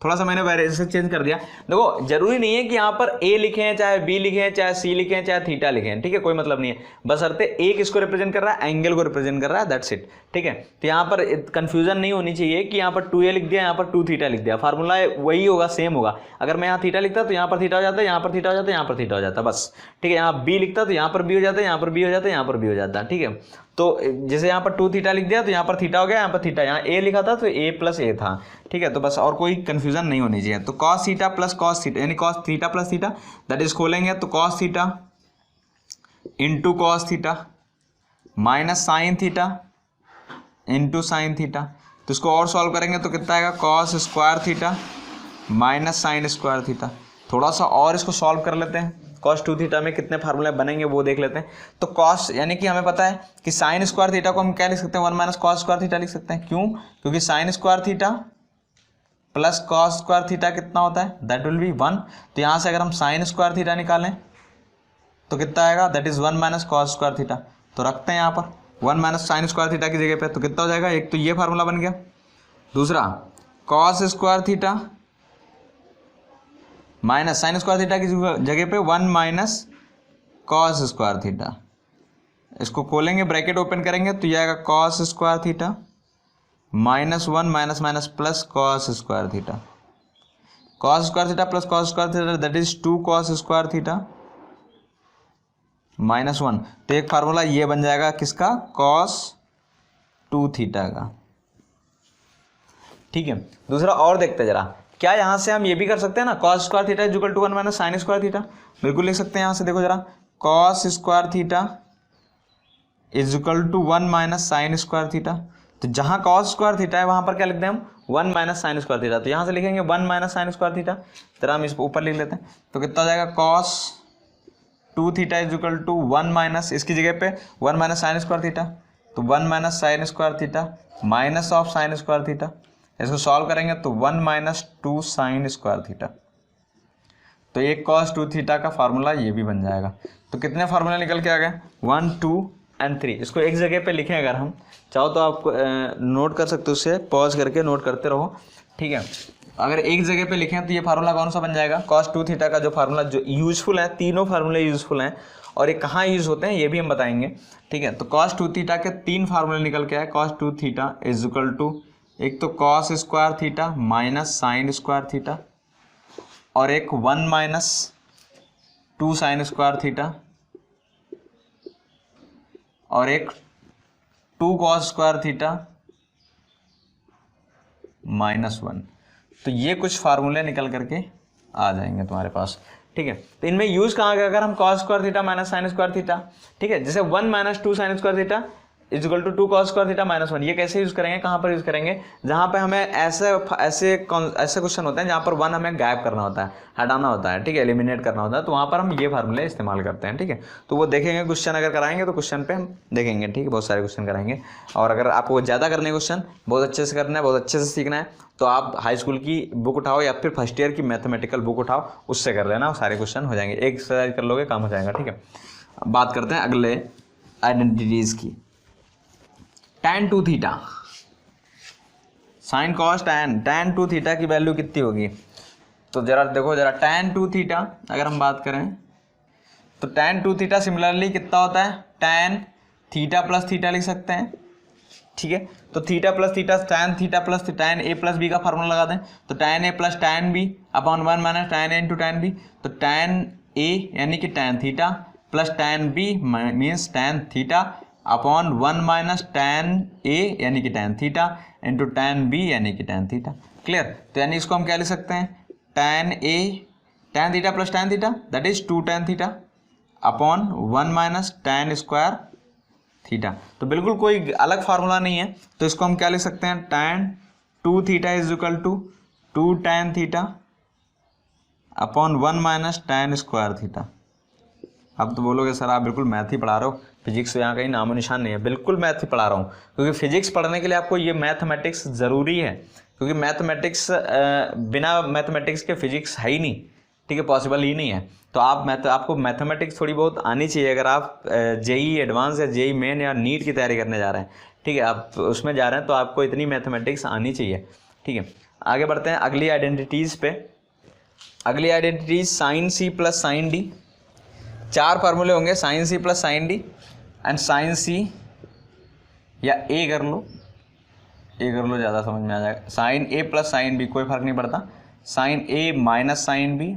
थोड़ा सा मैंने वेरिएशन चेंज कर दिया। देखो जरूरी नहीं है कि यहाँ पर a लिखें, चाहे b लिखें, चाहे c लिखें, चाहे थीटा लिखें, ठीक है, कोई मतलब नहीं है, बशर्ते a किसको रिप्रेजेंट कर रहा है, एंगल को रिप्रेजेंट कर रहा है, दैट्स इट, ठीक है। तो यहाँ पर कंफ्यूजन नहीं होनी चाहिए कि यहाँ पर 2a लिख दिया, यहाँ पर 2 थीटा लिख दिया, फार्मूला वही होगा, सेम होगा। अगर मैं यहाँ थीटा लिखता तो यहाँ पर थीटा हो जाता है, यहाँ पर थीटा हो जाता है, यहाँ पर थीटा हो जाता है, बस, ठीक है। यहाँ b लिखता तो यहाँ पर b हो जाता है, यहाँ पर b हो जाता है, यहाँ पर b हो जाता है, ठीक है। तो जैसे यहाँ पर 2 थीटा लिख दिया तो यहाँ पर थीटा हो गया, यहाँ पर थीटा, यहाँ a लिखा था तो a + a था, ठीक है। तो बस और कोई कंफ्यूजन नहीं होनी चाहिए। तो cos थीटा + cos थीटा, यानी cos theta + theta, that is खोलेंगे तो cos theta × cos theta minus sin theta × sin theta. तो इसको और सॉल्व करेंगे तो कितना आएगा, cos² theta minus sin² theta. थोड़ा सा और इसको सॉल्व कर लेते हैं, cos 2 थीटा में कितने फार्मूले बनेंगे वो देख लेते हैं। तो cos, यानी कि हमें पता है कि sin² थीटा को हम क्या लिख सकते हैं, 1 - cos² थीटा लिख सकते हैं। क्यों, क्योंकि sin² थीटा + cos² थीटा कितना होता है, दैट विल बी 1। तो यहाँ से अगर हम sin² थीटा निकालें तो कितना आएगा, दैट इज 1 - cos² थीटा। तो रखते हैं यहाँ पर 1 - sin² थीटा की जगह पे, तो कितना हो जाएगा, एक तो ये फार्मूला बन गया, दूसरा cos² theta minus sin² theta की जगह पे 1 - cos² थीटा। इसको खोलेंगे, ब्रैकेट ओपन करेंगे तो ये आएगा cos² theta -1 - plus cos² theta, cos² theta + cos² theta that is 2 cos² theta -1। तो एक फार्मूला ये बन जाएगा किसका, cos 2 थीटा का, ठीक है। दूसरा और देखते जरा, क्या यहाँ से हम ये भी कर सकते हैं ना, cos square theta is equal to 1 minus sine square theta, बिल्कुल लिख सकते हैं यहाँ से। देखो जरा, cos square theta is equal to 1 minus sine square theta. तो जहाँ कॉस स्क्वायर थीटा है वहाँ पर क्या लिखते हैं हम, 1 माइनस साइन स्क्वायर थीटा। तो यहाँ से लिखेंगे 1 माइनस साइन स्क्वायर थीटा, जरा हम इसको ऊपर लिख लेते हैं। तो कितना हो जाएगा, cos 2 theta is equal to 1 minus, इसकी जगह पे 1 माइनस साइन स्क्वायर थीटा, तो 1 minus sine square theta minus of sine square theta. इसको सॉल्व करेंगे तो 1 माइनस 2 साइन स्क्वायर थीटा। तो एक कॉस 2 थीटा का फार्मूला ये भी बन जाएगा। तो कितने फार्मूला निकल के आ गए, 1 2 एंड 3। इसको एक जगह पे लिखें, अगर हम चाहो तो आप नोट कर सकते हो, उससे पॉज करके नोट करते रहो, ठीक है। अगर एक जगह पे लिखें तो ये फार्मूला कौन सा बन जाएगा, कॉस 2 थीटा का जो फार्मूला जो यूजफुल है, तीनों फार्मूले यूजफुल हैं और ये कहाँ यूज होते हैं ये भी हम बताएंगे, ठीक है। तो कॉस 2 थीटा के 3 फार्मूले निकल के आए। Cos 2 theta is equal to, एक तो cos square theta minus sine square theta, और एक 1 माइनस 2 साइन स्क्वायर थीटा, और एक 2 कॉस स्क्वायर थीटा माइनस 1। तो ये कुछ फार्मूले निकल करके आ जाएंगे तुम्हारे पास, ठीक है। तो इनमें यूज कहाँ गया, अगर हम cos square theta minus sine square theta, ठीक है, जैसे 1 minus 2 sine square theta is equal to 2 cos square theta minus 1, ये कैसे यूज करेंगे, कहाँ पर यूज करेंगे, जहाँ पे हमें ऐसे क्वेश्चन होते हैं जहाँ पर 1 हमें गायब करना होता है, हटाना होता है, ठीक है, एलिमिनेट करना होता है, तो वहाँ पर हम ये फार्मूले इस्तेमाल करते हैं, ठीक है। तो वो देखेंगे क्वेश्चन, अगर कराएंगे तो क्वेश्चन पे हम देखेंगे, ठीक है, बहुत सारे क्वेश्चन कराएंगे। और अगर आपको ज़्यादा करने क्वेश्चन बहुत अच्छे से करना है, बहुत अच्छे से सीखना है, तो आप हाई स्कूल की बुक उठाओ या फिर फर्स्ट ईयर की मैथमेटिकल बुक उठाओ, उससे कर लेना, सारे क्वेश्चन हो जाएंगे, एक एक्सरसाइज कर लोगे काम हो जाएगा, ठीक है। बात करते हैं अगले आइडेंटिटीज की। tan 2 theta, sine cos tan 2 theta की वैल्यू कितनी होगी, तो जरा देखो जरा, tan 2 थीटा अगर हम बात करें तो tan 2 थीटा सिमिलरली कितना होता है, tan थीटा प्लस थीटा लिख सकते हैं, ठीक है। तो theta plus theta, tan theta plus tan a plus B का फार्मूला लगा दें, तो tan a plus tan b upon 1 minus tan a into tan b। तो tan a यानी कि tan theta plus tan b means tan theta upon 1 minus tan a यानी कि tan theta into tan b यानी कि tan theta. Clear. तो यानी इसको हम क्या लिख सकते हैं, tan a tan theta plus tan theta that is 2 tan theta upon 1 minus tan square theta. तो बिल्कुल कोई अलग फार्मूला नहीं है, तो इसको हम क्या लिख सकते हैं, tan 2 theta is equal to 2 tan theta upon 1 minus tan square theta. अब तो बोलोगे सर आप बिल्कुल मैथ ही पढ़ा रहे हो, फिजिक्स तो यहाँ कहीं नामो निशान नहीं है। बिल्कुल मैथ ही पढ़ा रहा हूँ, क्योंकि फिजिक्स पढ़ने के लिए आपको ये मैथमेटिक्स ज़रूरी है, क्योंकि मैथमेटिक्स बिना मैथमेटिक्स के फिजिक्स है ही नहीं, ठीक है, पॉसिबल ही नहीं है। तो आपको मैथमेटिक्स थोड़ी बहुत आनी चाहिए अगर आप जेई एडवांस या जेई मेन या नीट की तैयारी करने जा रहे हैं, ठीक है, आप उसमें जा रहे हैं तो आपको इतनी मैथमेटिक्स आनी चाहिए, ठीक है। आगे बढ़ते हैं अगली आइडेंटिटीज़ पे। अगली identities sine C plus sine D. 4 फार्मूले होंगे, sine C plus sine D and sine C या ए कर लो, ज़्यादा समझ में आ जाएगा। Sine A plus sine B, कोई फर्क नहीं पड़ता, sine A minus sine B,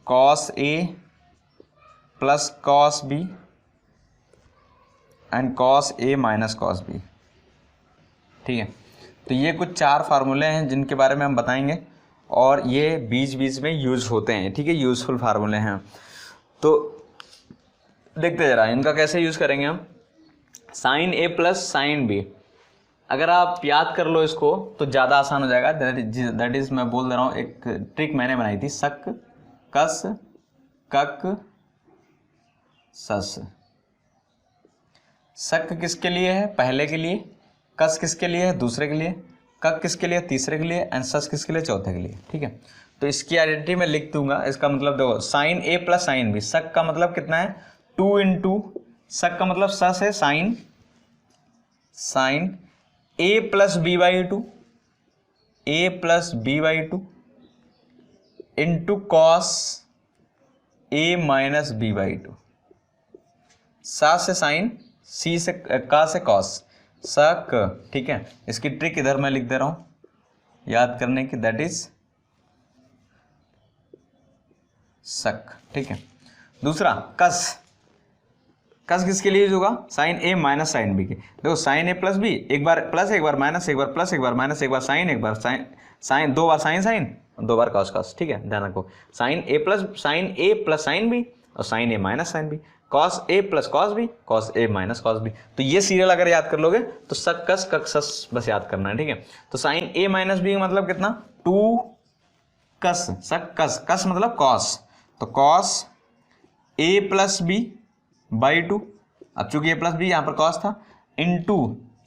cos A plus cos B and cos A minus cos B, ठीक है। तो ये कुछ 4 फार्मूले हैं जिनके बारे में हम बताएंगे और ये बीच बीच में यूज होते हैं, ठीक है, यूजफुल फार्मूले हैं। तो देखते जरा इनका कैसे यूज़ करेंगे हम। Sign A plus sine B, अगर आप याद कर लो इसको तो ज़्यादा आसान हो जाएगा। दैट इज़ मैं बोल दे रहा हूँ, एक ट्रिक मैंने बनाई थी, सक कस कक सस। सक किसके लिए है, पहले के लिए, कस किसके लिए है, दूसरे के लिए, कक किसके लिए, तीसरे के लिए एंड सस किसके लिए, चौथे के लिए, ठीक है। तो इसकी आइडेंटिटी मैं लिख दूंगा। इसका मतलब देखो, sign A plus sine B, सक का मतलब कितना है 2 इंटू, सक का मतलब सस है sine, sine A plus B by two, A plus B by two into cos A minus B by two. सा से साइन, सी से का से कॉस, सक, ठीक है। इसकी ट्रिक इधर मैं लिख दे रहा हूं याद करने की, दैट इज सक, ठीक है। दूसरा कस, कस किसके लिए यूज होगा, sine A minus sine B के। देखो साइन ए प्लस बी, एक बार प्लस एक बार माइनस, एक बार प्लस एक बार माइनस, एक बार साइन एक बार साइन, दो बार साइन साइन, दो बार कॉस कॉस, ठीक है, ध्यान रखो। Sign A plus sine B और sign A minus sine B, cos A plus cos B, cos A minus cos B. तो ये सीरियल अगर याद कर लोगे तो सक कस कक सस बस याद करना है, ठीक है। तो साइन ए माइनस बी मतलब कितना, 2 कस, सक कस, कस मतलब कॉस, तो cos A plus B by 2, अब चूंकि ए प्लस बी यहां पर कॉस था, into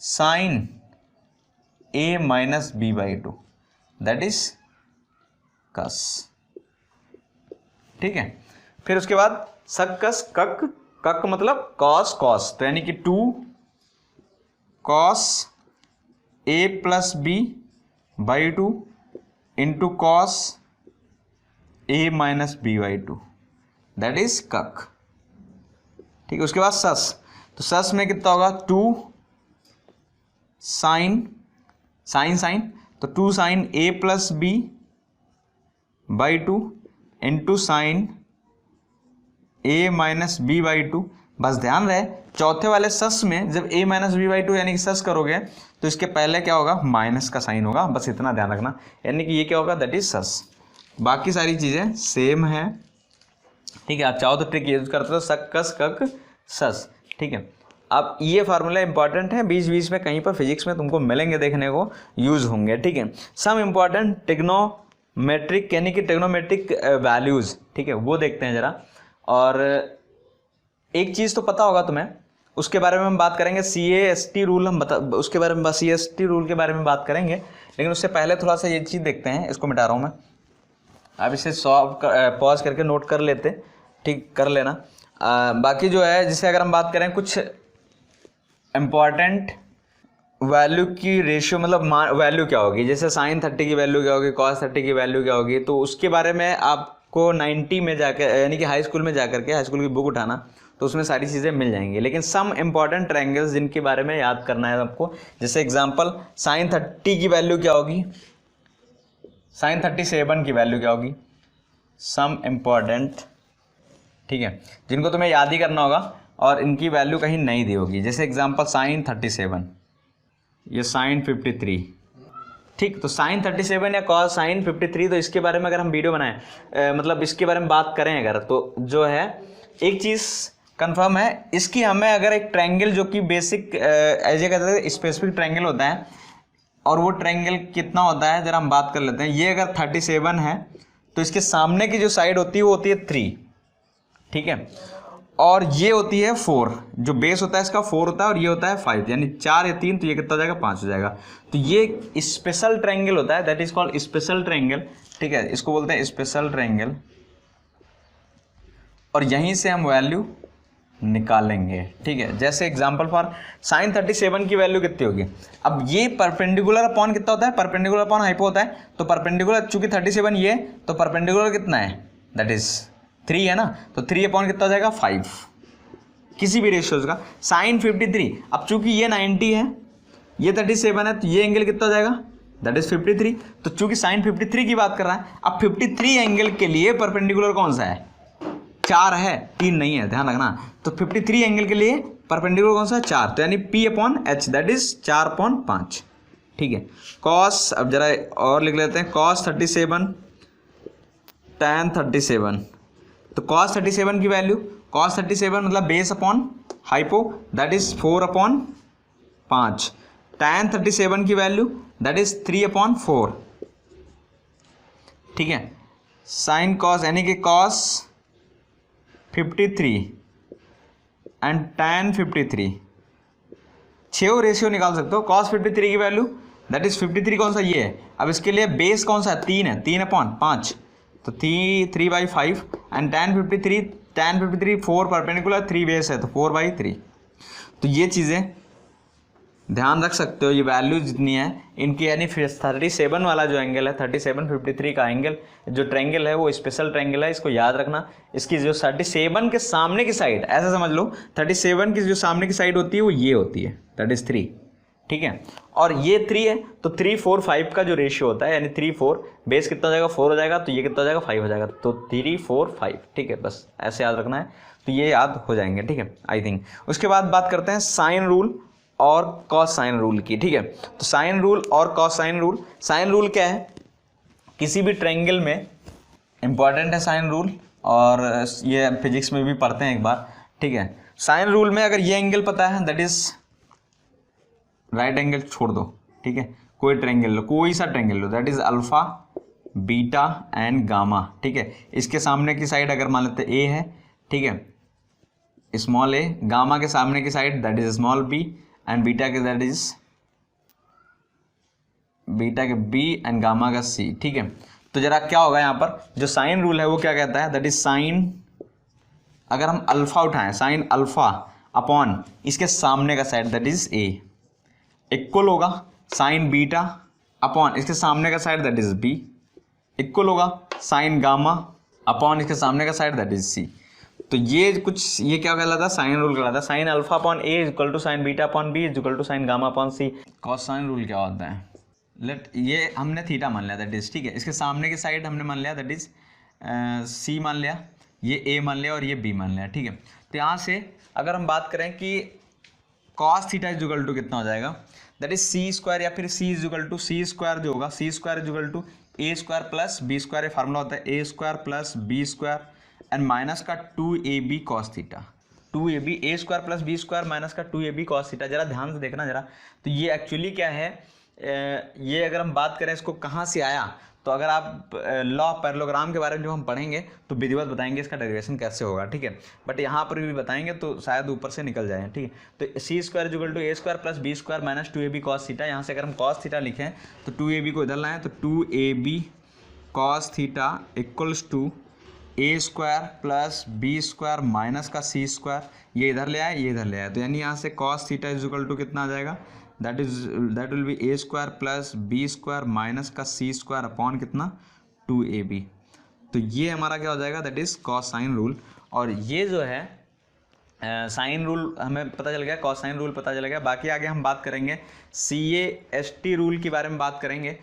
sine A minus B by 2, that is cos, ठीक है। फिर उसके बाद सक कस कक, कक मतलब कॉस कॉस, तो यानी कि 2 cos A plus B by 2 into cos A minus B by 2, that is कक, ठीक है। उसके बाद सस, तो सस में कितना होगा, 2 साइन साइन साइन, तो 2 sine A plus B by 2 into sine A minus B by 2। बस ध्यान रहे चौथे वाले सस में जब ए माइनस बी बाई 2 यानी कि सस करोगे तो इसके पहले क्या होगा, माइनस का साइन होगा, बस इतना ध्यान रखना, यानी कि ये क्या होगा, दैट इज सस। बाकी सारी चीज़ें सेम है, ठीक है। आप चाहो तो ट्रिक यूज करते हो, सक कस कक सस, ठीक है। अब ये फार्मूला इंपॉर्टेंट है, बीच बीच में कहीं पर फिजिक्स में तुमको मिलेंगे, देखने को यूज होंगे, ठीक है। सम इंपॉर्टेंट टिग्नोमेट्रिक यानी कि टिग्नोमेट्रिक वैल्यूज, ठीक है, वो देखते हैं जरा। और एक चीज़ तो पता होगा तुम्हें, उसके बारे में हम बात करेंगे, CAST रूल हम उसके बारे में CAST रूल के बारे में बात करेंगे, लेकिन उससे पहले थोड़ा सा ये चीज़ देखते हैं, इसको मिटा रहा हूँ मैं, आप इसे पॉज करके नोट कर लेते, ठीक, कर लेना। बाकी जो है, जिसे अगर हम बात करें कुछ इम्पॉर्टेंट वैल्यू की रेशियो, मतलब वैल्यू क्या होगी, जैसे साइन 30 की वैल्यू क्या होगी, कॉस 30 की वैल्यू क्या होगी, तो उसके बारे में आपको 90 में जाकर यानी कि हाई स्कूल में जाकर के हाई स्कूल की बुक उठाना, तो उसमें सारी चीज़ें मिल जाएंगी। लेकिन सम इंपॉर्टेंट ट्रायंगल्स जिनके बारे में याद करना है आपको, जैसे एग्जांपल साइन 30 की वैल्यू क्या होगी, साइन 37 की वैल्यू क्या होगी, सम इम्पॉर्टेंट, ठीक है, जिनको तुम्हें याद ही करना होगा और इनकी वैल्यू कहीं नहीं दी होगी। जैसे एग्जांपल साइन 37, ये साइन 53, ठीक, तो साइन 37 या कॉस साइन 53, तो इसके बारे में अगर हम वीडियो बनाएं, मतलब इसके बारे में बात करें अगर, तो जो है एक चीज़ कंफर्म है, इसकी हमें अगर एक ट्रायंगल जो कि बेसिक ऐसे कहते हैं स्पेसिफिक ट्रायंगल होता है, और वो ट्रायंगल कितना होता है जरा हम बात कर लेते हैं। ये अगर 37 है तो इसके सामने की जो साइड होती है वो होती है 3, ठीक है, और ये होती है 4, जो बेस होता है इसका 4 होता है, और ये होता है 5, यानी 4 या 3, तो ये कितना हो जाएगा, 5 हो जाएगा। तो ये स्पेशल ट्रायंगल होता है, that is called special triangle, ठीक है, इसको बोलते हैं स्पेशल ट्रायंगल, और यहीं से हम वैल्यू निकालेंगे, ठीक है। जैसे एग्जांपल फॉर साइन 37 की वैल्यू कितनी होगी, अब ये परपेंडिकुलर अपॉन कितना होता है, परपेंडिकुलर अपॉन हाइपो होता है, तो परपेंडिकुलर चूंकि 37 ये, तो परपेंडिकुलर कितना है, दैट इज 3 है ना, तो 3 अपॉन कितना हो जाएगा, 5, किसी भी रेशियोज का। साइन 53, अब चूंकि ये 90 है, ये 37 है, तो ये एंगल कितना हो जाएगा, दैट इज 53, तो चूंकि साइन 53 की बात कर रहा है, अब 53 एंगल के लिए परपेंडिकुलर कौन सा है, 4 है, 3 नहीं है, ध्यान रखना। तो 53 एंगल के लिए परपेंडिकुलर कौन सा है, 4, तो यानी P upon H, that is 4/5, ठीक है। कॉस, अब जरा और लिख लेते हैं, कॉस 37 tan 37, तो कॉस 37 की वैल्यू, कॉस 37 मतलब base upon hypo, that is 4/5, tan 37 की वैल्यू दैट इज 3/4, ठीक है। साइन कॉस यानी कि कॉस 53 एंड tan 53, 6 रेशियो निकाल सकते हो। कॉस 53 की वैल्यू दैट इज 53 कौन सा, ये है, अब इसके लिए बेस कौन सा है, 3 है, 3/5, तो 3/5, एंड tan 53 4 परपेंडिकुलर, 3 बेस है, तो 4/3। तो ये चीज़ें ध्यान रख सकते हो, ये वैल्यू जितनी है इनकी, यानी 37 वाला जो एंगल है, 37-53 का एंगल जो ट्रायंगल है वो स्पेशल ट्रायंगल है, इसको याद रखना। इसकी जो 37 के सामने की साइड, ऐसा समझ लो 37 की जो सामने की साइड होती है वो ये होती है, दैट इज 3, ठीक है। और ये 3 है तो 3 4 5 का जो रेशियो होता है, यानी 3 4 बेस कितना हो जाएगा 4 हो जाएगा, तो ये कितना हो जाएगा 5 हो जाएगा, तो 3 4 5, ठीक है। बस ऐसे याद रखना है, तो ये याद हो जाएंगे, ठीक है आई थिंक। उसके बाद बात करते हैं साइन रूल और कॉस साइन रूल की, ठीक है। तो साइन रूल और cos sine rule, sine rule क्या है, किसी भी ट्रायंगल में इंपॉर्टेंट है साइन रूल, और ये फिजिक्स में भी पढ़ते हैं एक बार, ठीक है। साइन रूल में अगर ये एंगल पता है दैट इज राइट एंगल छोड़ दो, ठीक है, कोई ट्रायंगल लो, कोई सा triangle low, that is alpha beta and gamma, ठीक है। इसके सामने की साइड अगर मान लेते ए है, ठीक है, स्मॉल ए, गामा के सामने की side that is small B, and beta के दैट इज बीटा के बी एंड गामा का सी, ठीक है। तो जरा क्या होगा यहाँ पर, जो साइन रूल है वो क्या कहता है, दैट इज साइन, अगर हम अल्फा उठाएं, साइन अल्फा अपॉन इसके सामने का side that is A, equal होगा साइन बीटा अपॉन इसके सामने का side that is B, equal होगा साइन गामा अपॉन इसके सामने का साइड दैट इज सी। तो ये कुछ, ये क्या कहलाता है, साइन रूल कहलाता है। Sine alpha upon A is equal to sine beta upon B is equal to sine gamma upon C. Cos sine rule क्या होता है, लेट ये हमने थीटा मान लिया दैट इज, ठीक है, इसके सामने की साइड हमने मान लिया दैट इज सी मान लिया, ये ए मान लिया और ये बी मान लिया, ठीक है। तो यहाँ से अगर हम बात करें कि cos theta is equal to कितना हो जाएगा, दैट इज सी स्क्वायर, या फिर C is equal to C square जो होगा, C square is equal to A square plus B square, ये फार्मूला होता है A square plus B square and minus का 2ab cos theta, 2ab, A square plus B square minus का 2ab cos theta. जरा ध्यान से देखना जरा, तो ये एक्चुअली क्या है, ये अगर हम बात करें इसको कहाँ से आया, तो अगर आप लॉ ऑफ पैरेललोग्राम के बारे में जो हम पढ़ेंगे तो विधिवत बताएंगे इसका डेरिवेशन कैसे होगा, ठीक है। बट यहाँ पर भी बताएंगे तो शायद ऊपर से निकल जाए, ठीक है। तो C square equal to A square plus B square minus 2ab cos theta, यहाँ से अगर हम कॉस थीटा लिखें तो 2ab को इधर लाएँ तो 2ab cos theta equals to A square plus B square minus का सी स्क्वायर, ये इधर ले आए, ये इधर ले आए, तो यानी यहाँ से cos theta is equal to कितना आ जाएगा, that will be A square plus B square minus का सी स्क्वायर अपॉन कितना 2ab। तो ये हमारा क्या हो जाएगा, that is cos sine rule. और ये जो है साइन रूल हमें पता चल गया, कॉस साइन रूल पता चल गया। बाकी आगे हम बात करेंगे CAST रूल के बारे में बात करेंगे।